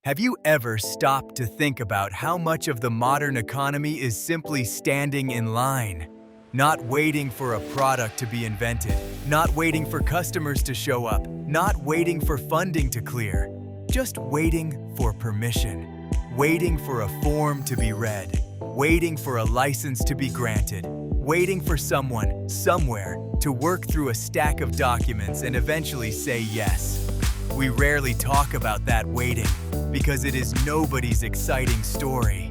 Have you ever stopped to think about how much of the modern economy is simply standing in line? Not waiting for a product to be invented, not waiting for customers to show up, not waiting for funding to clear, just waiting for permission, waiting for a form to be read, waiting for a license to be granted, waiting for someone, somewhere, to work through a stack of documents and eventually say yes. We rarely talk about that waiting because it is nobody's exciting story.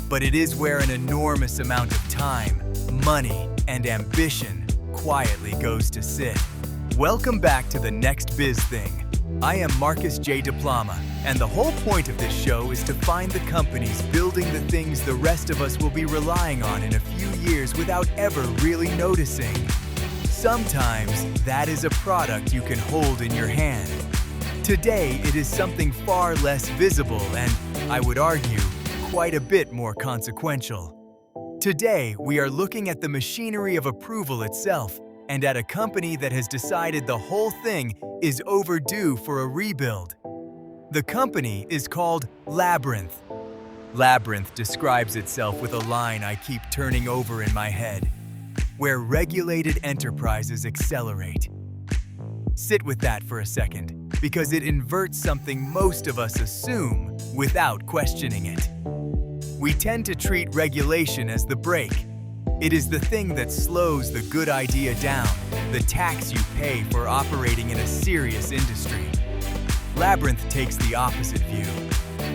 But it is where an enormous amount of time, money, and ambition quietly goes to sit. Welcome back to the Next Biz Thing. I am Markus J. Diplama, and the whole point of this show is to find the companies building the things the rest of us will be relying on in a few years without ever really noticing. Sometimes that is a product you can hold in your hand. Today, it is something far less visible and, I would argue, quite a bit more consequential. Today, we are looking at the machinery of approval itself and at a company that has decided the whole thing is overdue for a rebuild. The company is called Labrynth. Labrynth describes itself with a line I keep turning over in my head, where regulated enterprises accelerate. Sit with that for a second, because it inverts something most of us assume without questioning it. We tend to treat regulation as the brake. It is the thing that slows the good idea down, the tax you pay for operating in a serious industry. Labrynth takes the opposite view.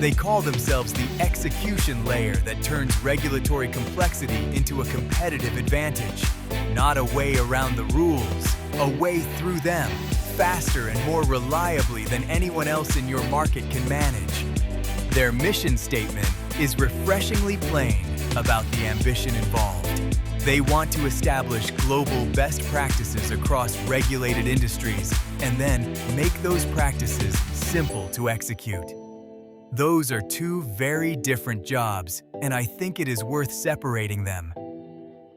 They call themselves the execution layer that turns regulatory complexity into a competitive advantage. Not a way around the rules, a way through them, faster and more reliably than anyone else in your market can manage. Their mission statement is refreshingly plain about the ambition involved. They want to establish global best practices across regulated industries and then make those practices simple to execute. Those are two very different jobs, and I think it is worth separating them.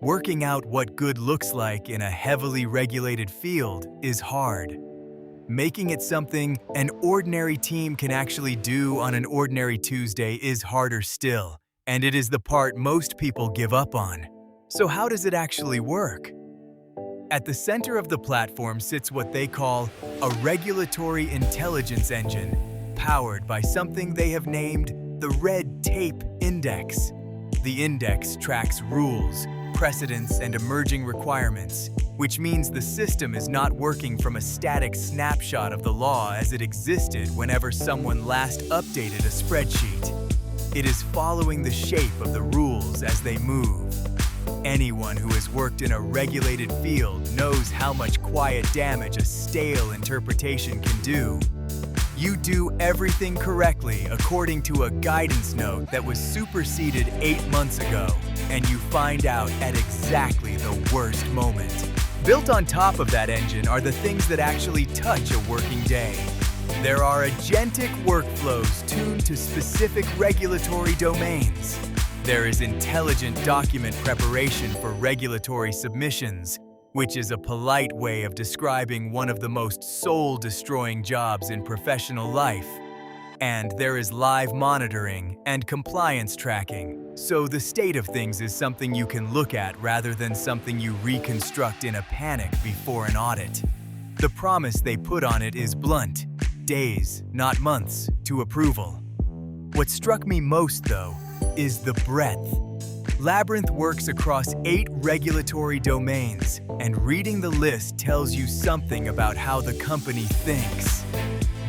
Working out what good looks like in a heavily regulated field is hard. Making it something an ordinary team can actually do on an ordinary Tuesday is harder still, and it is the part most people give up on. So how does it actually work? At the center of the platform sits what they call a regulatory intelligence engine, powered by something they have named the Red Tape Index. The index tracks rules, precedents, and emerging requirements, which means the system is not working from a static snapshot of the law as it existed whenever someone last updated a spreadsheet. It is following the shape of the rules as they move. Anyone who has worked in a regulated field knows how much quiet damage a stale interpretation can do. You do everything correctly according to a guidance note that was superseded 8 months ago, and you find out at exactly the worst moment. Built on top of that engine are the things that actually touch a working day. There are agentic workflows tuned to specific regulatory domains. There is intelligent document preparation for regulatory submissions, which is a polite way of describing one of the most soul-destroying jobs in professional life. And there is live monitoring and compliance tracking, so the state of things is something you can look at rather than something you reconstruct in a panic before an audit. The promise they put on it is blunt: days, not months, to approval. What struck me most, though, is the breadth. Labrynth works across 8 regulatory domains, and reading the list tells you something about how the company thinks.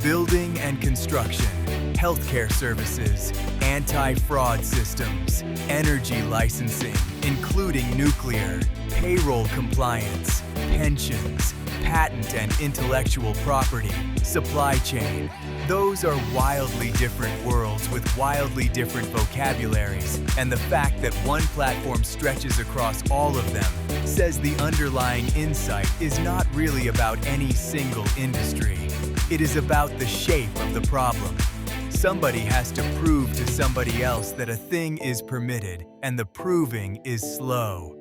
Building and construction, healthcare services, anti-fraud systems, energy licensing, including nuclear, payroll compliance, pensions, patent and intellectual property, supply chain. Those are wildly different worlds with wildly different vocabularies, and the fact that one platform stretches across all of them says the underlying insight is not really about any single industry. It is about the shape of the problem. Somebody has to prove to somebody else that a thing is permitted, and the proving is slow.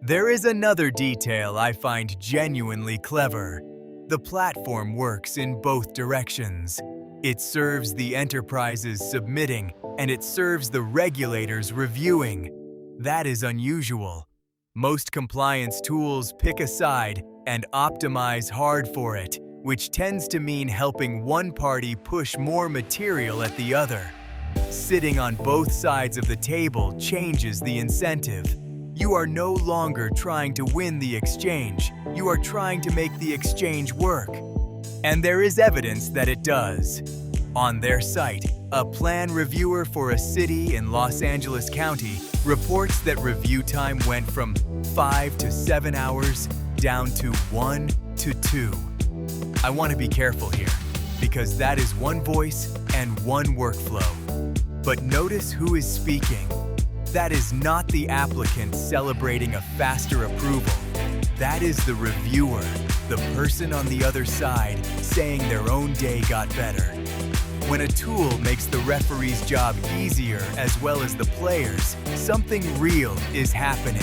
There is another detail I find genuinely clever. The platform works in both directions. It serves the enterprises submitting, and it serves the regulators reviewing. That is unusual. Most compliance tools pick a side and optimize hard for it, which tends to mean helping one party push more material at the other. Sitting on both sides of the table changes the incentive. You are no longer trying to win the exchange, you are trying to make the exchange work. And there is evidence that it does. On their site, a plan reviewer for a city in Los Angeles County reports that review time went from 5 to 7 hours down to 1 to 2. I want to be careful here, because that is one voice and one workflow. But notice who is speaking. That is not the applicant celebrating a faster approval. That is the reviewer, the person on the other side saying their own day got better. When a tool makes the referee's job easier as well as the players, something real is happening.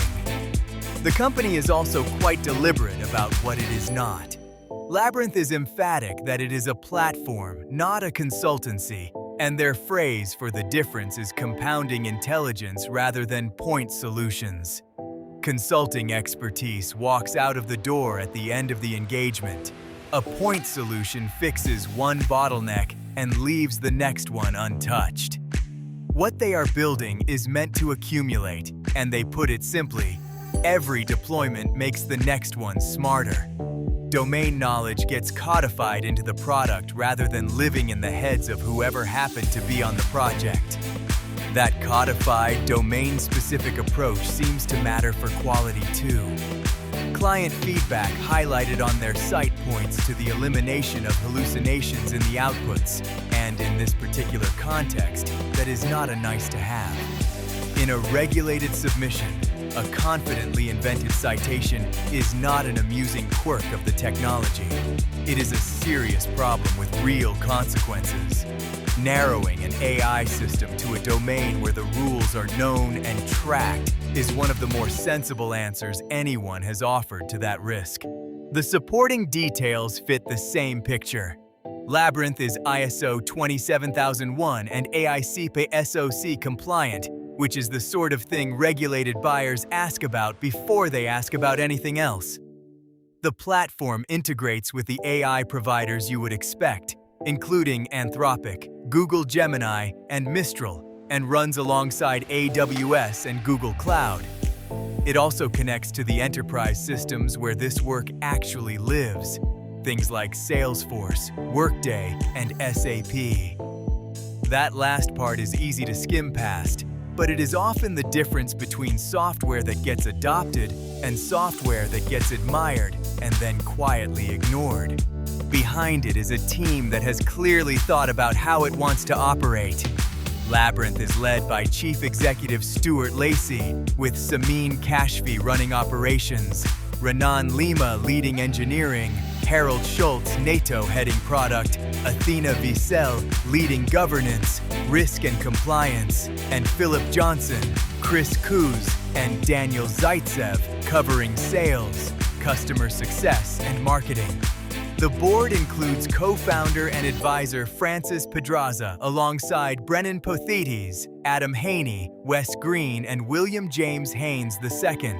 The company is also quite deliberate about what it is not. Labrynth is emphatic that it is a platform, not a consultancy, and their phrase for the difference is compounding intelligence rather than point solutions. Consulting expertise walks out of the door at the end of the engagement. A point solution fixes one bottleneck and leaves the next one untouched. What they are building is meant to accumulate, and they put it simply, every deployment makes the next one smarter. Domain knowledge gets codified into the product rather than living in the heads of whoever happened to be on the project. That codified, domain-specific approach seems to matter for quality too. Client feedback highlighted on their site points to the elimination of hallucinations in the outputs, and in this particular context, that is not a nice-to-have. In a regulated submission, a confidently invented citation is not an amusing quirk of the technology. It is a serious problem with real consequences. Narrowing an AI system to a domain where the rules are known and tracked is one of the more sensible answers anyone has offered to that risk. The supporting details fit the same picture. Labrynth is ISO 27001 and AICPA SOC compliant, which is the sort of thing regulated buyers ask about before they ask about anything else. The platform integrates with the AI providers you would expect, including Anthropic, Google Gemini, and Mistral, and runs alongside AWS and Google Cloud. It also connects to the enterprise systems where this work actually lives, things like Salesforce, Workday, and SAP. That last part is easy to skim past, but it is often the difference between software that gets adopted and software that gets admired and then quietly ignored. Behind it is a team that has clearly thought about how it wants to operate. Labrynth is led by Chief Executive Stuart Lacey, with Samin Kashfi running operations, Renan Lima leading engineering, Harold Schultz NATO heading product, Athena Wiesel leading governance, risk and compliance, and Philip Johnson, Chris Kuz, and Daniel Zaitsev covering sales, customer success, and marketing. The board includes co-founder and advisor Francis Pedraza alongside Brennan Pothites, Adam Haney, Wes Green, and William James Haynes II.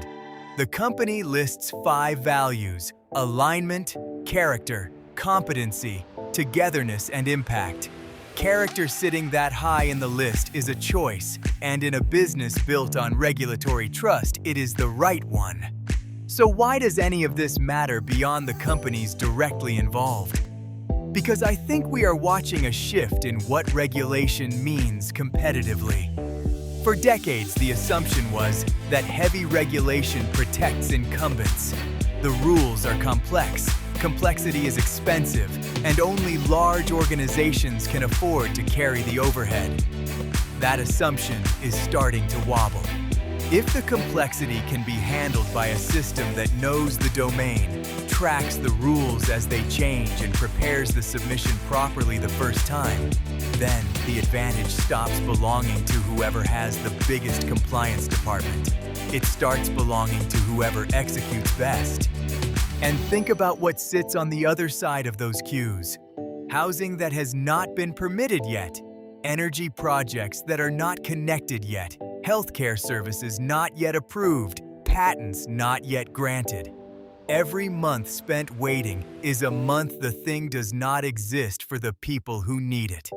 The company lists 5 values: alignment, character, competency, togetherness, and impact. Character sitting that high in the list is a choice, and in a business built on regulatory trust, it is the right one. So why does any of this matter beyond the companies directly involved? Because I think we are watching a shift in what regulation means competitively. For decades, the assumption was that heavy regulation protects incumbents. The rules are complex, complexity is expensive, and only large organizations can afford to carry the overhead. That assumption is starting to wobble. If the complexity can be handled by a system that knows the domain, tracks the rules as they change, and prepares the submission properly the first time, then the advantage stops belonging to whoever has the biggest compliance department. It starts belonging to whoever executes best. And think about what sits on the other side of those queues. housing that has not been permitted yet, energy projects that are not connected yet, healthcare services not yet approved, patents not yet granted. Every month spent waiting is a month the thing does not exist for the people who need it.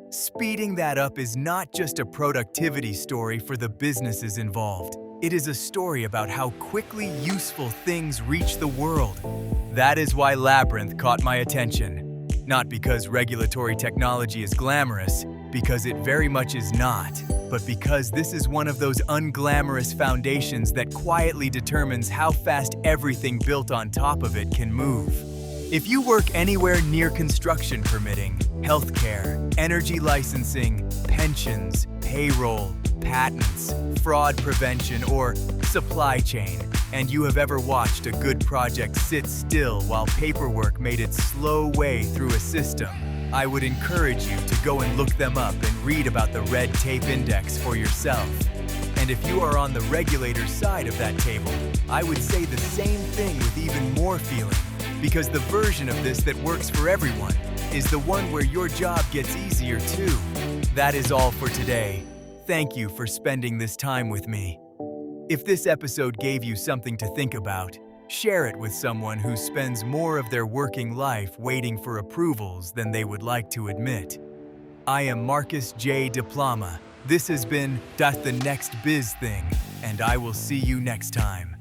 Speeding that up is not just a productivity story for the businesses involved. It is a story about how quickly useful things reach the world. That is why Labrynth caught my attention. Not because regulatory technology is glamorous, because it very much is not, but because this is one of those unglamorous foundations that quietly determines how fast everything built on top of it can move. If you work anywhere near construction permitting, healthcare, energy licensing, pensions, payroll, patents, fraud prevention, or supply chain, and you have ever watched a good project sit still while paperwork made its slow way through a system, I would encourage you to go and look them up and read about the Red Tape Index for yourself. And if you are on the regulator side of that table, I would say the same thing with even more feeling, because the version of this that works for everyone is the one where your job gets easier too. That is all for today. Thank you for spending this time with me. If this episode gave you something to think about, share it with someone who spends more of their working life waiting for approvals than they would like to admit. I am Markus J. Diplama. This has been The Next Biz Thing, and I will see you next time.